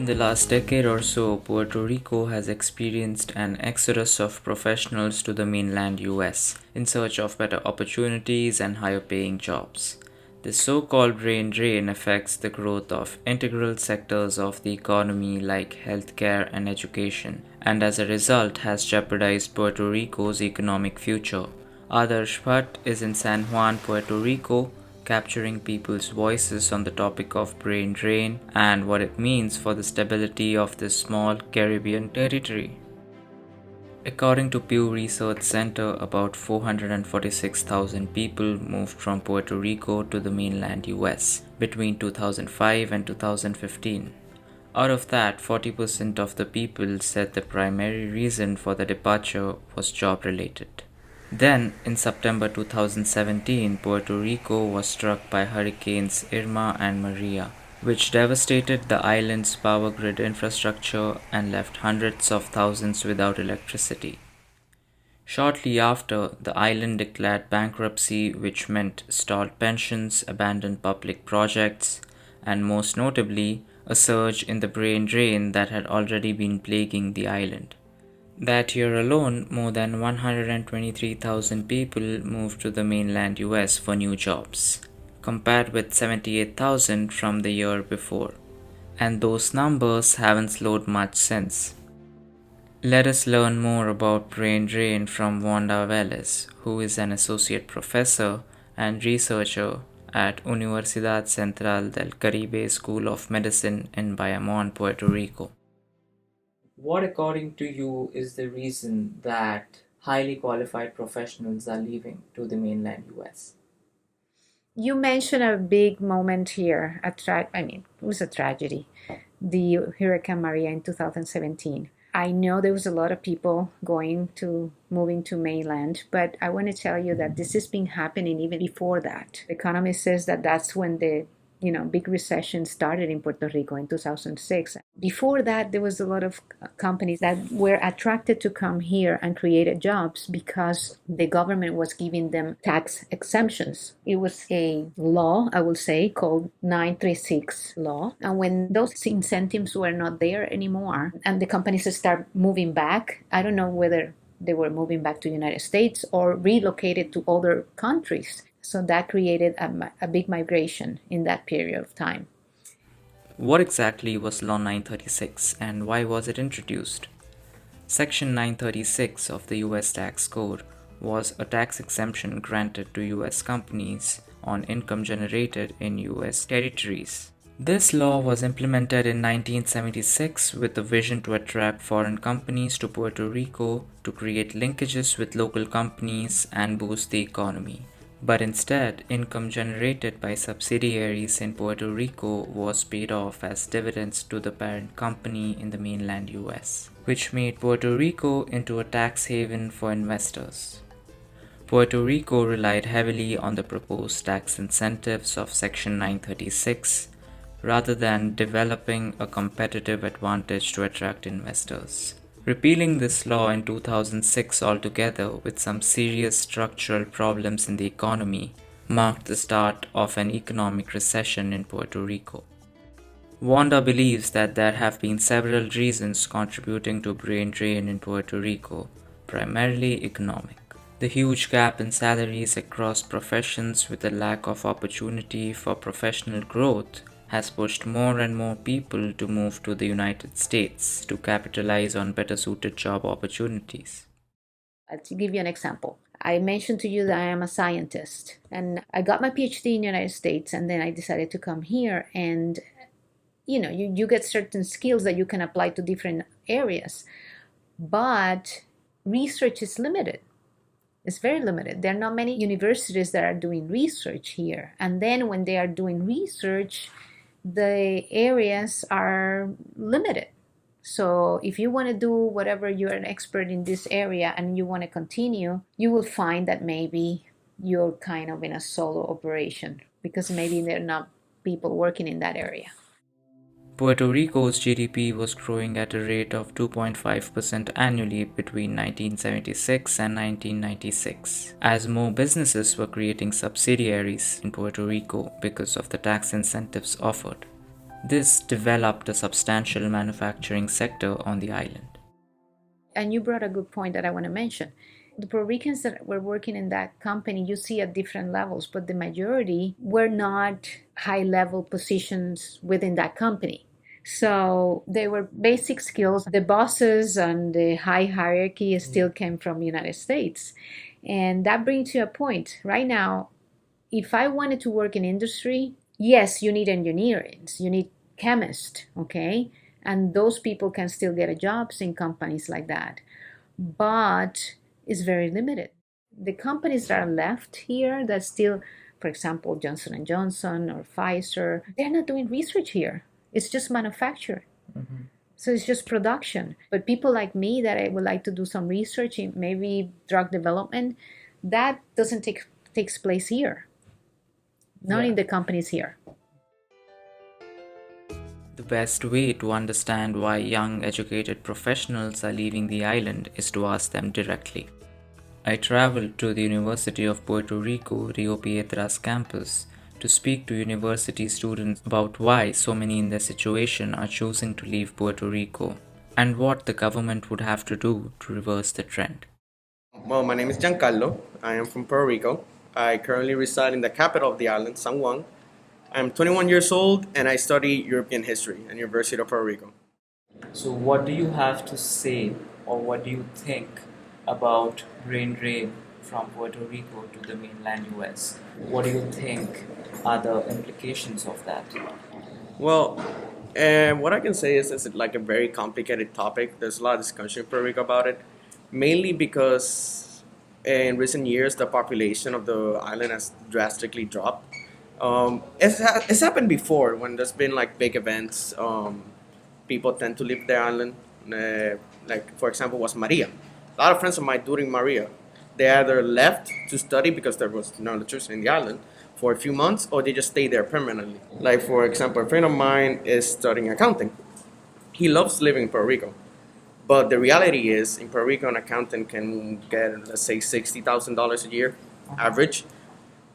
In the last decade or so, Puerto Rico has experienced an exodus of professionals to the mainland US in search of better opportunities and higher paying jobs. This so called brain drain affects the growth of integral sectors of the economy like healthcare and education, and as a result has jeopardized Puerto Rico's economic future. Adarsh Bhat is in San Juan, Puerto Rico, capturing people's voices on the topic of brain drain and what it means for the stability of this small Caribbean territory. According to Pew Research Center, about 446,000 people moved from Puerto Rico to the mainland US between 2005 and 2015. Out of that, 40% of the people said the primary reason for the departure was job related. Then, in September 2017, Puerto Rico was struck by hurricanes Irma and Maria, which devastated the island's power grid infrastructure and left hundreds of thousands without electricity. Shortly after, the island declared bankruptcy, which meant stalled pensions, abandoned public projects, and most notably, a surge in the brain drain that had already been plaguing the island. That year alone, more than 123,000 people moved to the mainland US for new jobs, compared with 78,000 from the year before. And those numbers haven't slowed much since. Let us learn more about brain drain from Wanda Velez, who is an associate professor and researcher at Universidad Central del Caribe School of Medicine in Bayamon, Puerto Rico. What, according to you, is the reason that highly qualified professionals are leaving to the mainland US? You mentioned a big moment here. It was a tragedy. The Hurricane Maria in 2017. I know there was a lot of people moving to mainland, but I want to tell you that this has been happening even before that. The economist says that that's when the big recession started in Puerto Rico in 2006. Before that, there was a lot of companies that were attracted to come here and created jobs because the government was giving them tax exemptions. It was a law, I will say, called 936 law. And when those incentives were not there anymore and the companies start moving back, I don't know whether they were moving back to the United States or relocated to other countries. So that created a big migration in that period of time. What exactly was Law 936 and why was it introduced? Section 936 of the US Tax Code was a tax exemption granted to US companies on income generated in US territories. This law was implemented in 1976 with the vision to attract foreign companies to Puerto Rico to create linkages with local companies and boost the economy. But instead, income generated by subsidiaries in Puerto Rico was paid off as dividends to the parent company in the mainland US, which made Puerto Rico into a tax haven for investors. Puerto Rico relied heavily on the proposed tax incentives of Section 936 rather than developing a competitive advantage to attract investors. Repealing this law in 2006 altogether with some serious structural problems in the economy marked the start of an economic recession in Puerto Rico. Wanda believes that there have been several reasons contributing to brain drain in Puerto Rico, primarily economic. The huge gap in salaries across professions with a lack of opportunity for professional growth has pushed more and more people to move to the United States to capitalize on better suited job opportunities. To give you an example, I mentioned to you that I am a scientist and I got my PhD in the United States and then I decided to come here and you get certain skills that you can apply to different areas, but research is limited. It's very limited. There are not many universities that are doing research here. And then when they are doing research, the areas are limited. So if you want to do whatever, you're an expert in this area and you want to continue, you will find that maybe you're kind of in a solo operation because maybe there are not people working in that area. Puerto Rico's GDP was growing at a rate of 2.5% annually between 1976 and 1996, as more businesses were creating subsidiaries in Puerto Rico because of the tax incentives offered. This developed a substantial manufacturing sector on the island. And you brought a good point that I want to mention. The Puerto Ricans that were working in that company, you see at different levels, but the majority were not high level positions within that company. So they were basic skills. The bosses and the high hierarchy still came from the United States. And that brings you a point. Right now, if I wanted to work in industry, yes, you need engineers, you need chemists, okay? And those people can still get jobs in companies like that. But it's very limited. The companies that are left here that still, for example, Johnson and Johnson or Pfizer, they're not doing research here. It's just manufacture. So it's just production. But people like me that I would like to do some research in maybe drug development, that doesn't takes place here. Not in the companies here. The best way to understand why young educated professionals are leaving the island is to ask them directly. I traveled to the University of Puerto Rico, Rio Piedra's campus to speak to university students about why so many in their situation are choosing to leave Puerto Rico and what the government would have to do to reverse the trend. Well, my name is Giancarlo. I am from Puerto Rico. I currently reside in the capital of the island, San Juan. I'm 21 years old and I study European history at University of Puerto Rico. So, what do you have to say, or what do you think about brain drain from Puerto Rico to the mainland US? What do you think are the implications of that? Well, what I can say is it's like a very complicated topic. There's a lot of discussion in Puerto Rico about it, mainly because in recent years the population of the island has drastically dropped. It's happened before when there's been like big events. People tend to leave the island. Like for example, was Maria. A lot of friends of mine during Maria, they either left to study because there was no electricity in the island for a few months, or they just stayed there permanently. Like for example, a friend of mine is studying accounting. He loves living in Puerto Rico, but the reality is in Puerto Rico, an accountant can get let's say $60,000 a year, average,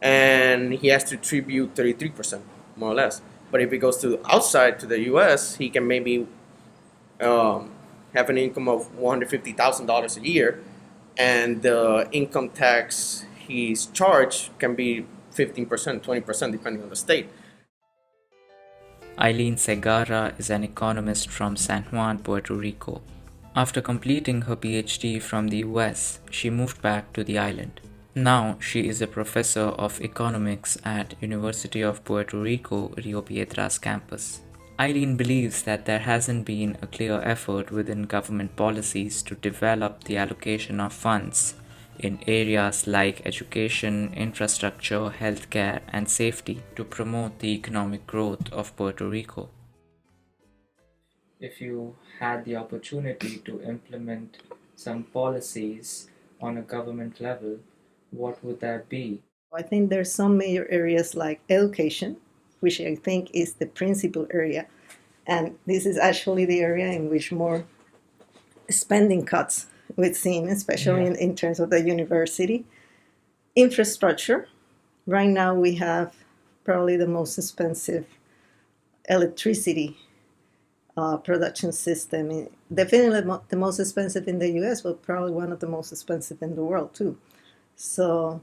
and he has to tribute 33%, more or less. But if he goes to outside to the U.S., he can maybe have an income of $150,000 a year, and the income tax he's charged can be 15%, 20%, depending on the state. Eileen Segarra is an economist from San Juan, Puerto Rico. After completing her PhD from the US, she moved back to the island. Now she is a professor of economics at University of Puerto Rico, Rio Piedra's campus. Eileen believes that there hasn't been a clear effort within government policies to develop the allocation of funds in areas like education, infrastructure, healthcare, and safety to promote the economic growth of Puerto Rico. If you had the opportunity to implement some policies on a government level, what would that be? I think there's some major areas like education, which I think is the principal area. And this is actually the area in which more spending cuts we've seen, especially in terms of the university. Infrastructure. Right now we have probably the most expensive electricity production system. Definitely the most expensive in the US, but probably one of the most expensive in the world too. So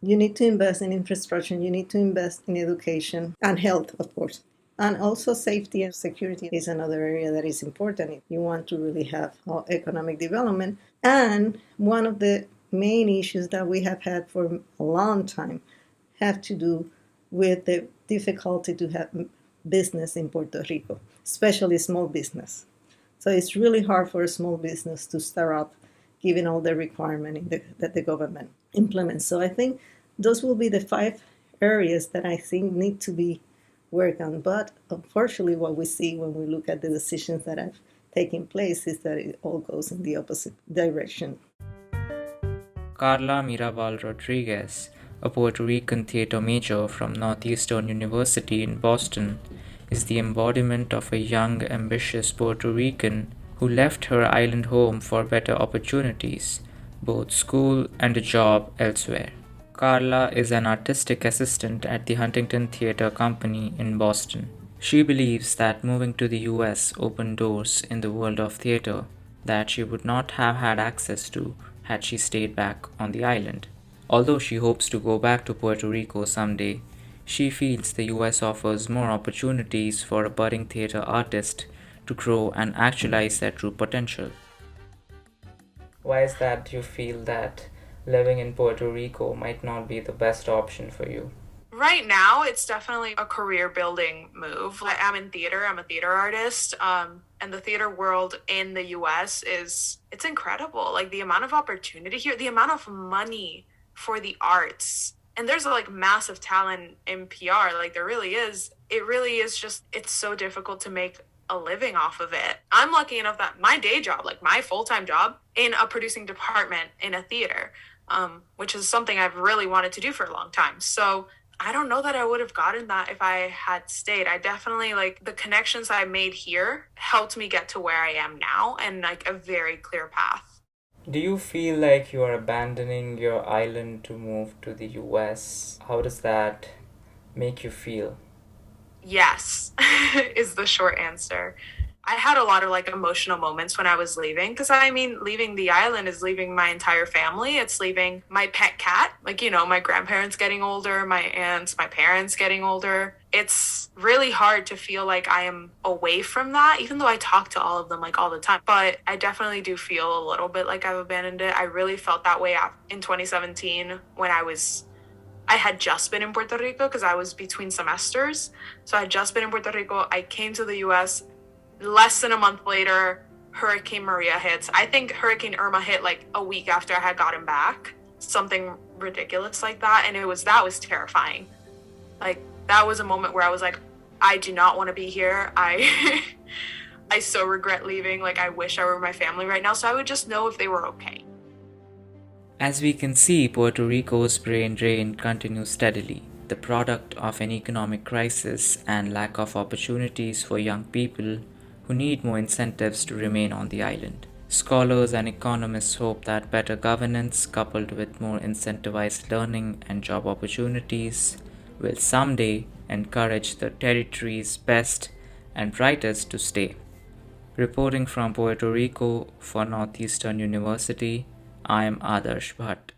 you need to invest in infrastructure, you need to invest in education and health, of course. And also safety and security is another area that is important if you want to really have economic development. And one of the main issues that we have had for a long time have to do with the difficulty to have business in Puerto Rico, especially small business. So it's really hard for a small business to start up given all the requirements that the government implements. So I think those will be the 5 areas that I think need to be worked on. But unfortunately, what we see when we look at the decisions that have taken place is that it all goes in the opposite direction. Carla Mirabal Rodriguez, a Puerto Rican theater major from Northeastern University in Boston, is the embodiment of a young, ambitious Puerto Rican who left her island home for better opportunities, both school and a job elsewhere. Carla is an artistic assistant at the Huntington Theatre Company in Boston. She believes that moving to the US opened doors in the world of theater that she would not have had access to had she stayed back on the island. Although she hopes to go back to Puerto Rico someday, she feels the US offers more opportunities for a budding theater artist to grow and actualize their true potential. Why is that you feel that living in Puerto Rico might not be the best option for you? Right now, it's definitely a career building move. I'm in theater. I'm a theater artist. And the theater world in the US it's incredible. Like the amount of opportunity here, the amount of money for the arts. And there's like massive talent in PR. Like there really is. It really is just, it's so difficult to make a living off of it. I'm lucky enough that my day job, like my full-time job in a producing department in a theater, which is something I've really wanted to do for a long time. So I don't know that I would have gotten that if I had stayed. I definitely like the connections I made here helped me get to where I am now and like a very clear path. Do you feel like you are abandoning your island to move to the US? How does that make you feel? Yes, is the short answer. I had a lot of like emotional moments when I was leaving because I mean, leaving the island is leaving my entire family. It's leaving my pet cat, like, you know, my grandparents getting older, my aunts, my parents getting older. It's really hard to feel like I am away from that, even though I talk to all of them like all the time. But I definitely do feel a little bit like I've abandoned it. I really felt that way in 2017 when I had just been in Puerto Rico because I was between semesters. So I had just been in Puerto Rico. I came to the US. Less than a month later, Hurricane Maria hits. I think Hurricane Irma hit like a week after I had gotten back. Something ridiculous like that. And that was terrifying. Like that was a moment where I was like, I do not want to be here. I so regret leaving. Like I wish I were with my family right now so I would just know if they were okay. As we can see, Puerto Rico's brain drain continues steadily, the product of an economic crisis and lack of opportunities for young people who need more incentives to remain on the island. Scholars and economists hope that better governance, coupled with more incentivized learning and job opportunities, will someday encourage the territory's best and brightest to stay. Reporting from Puerto Rico for Northeastern University, I am Adarsh Bhat.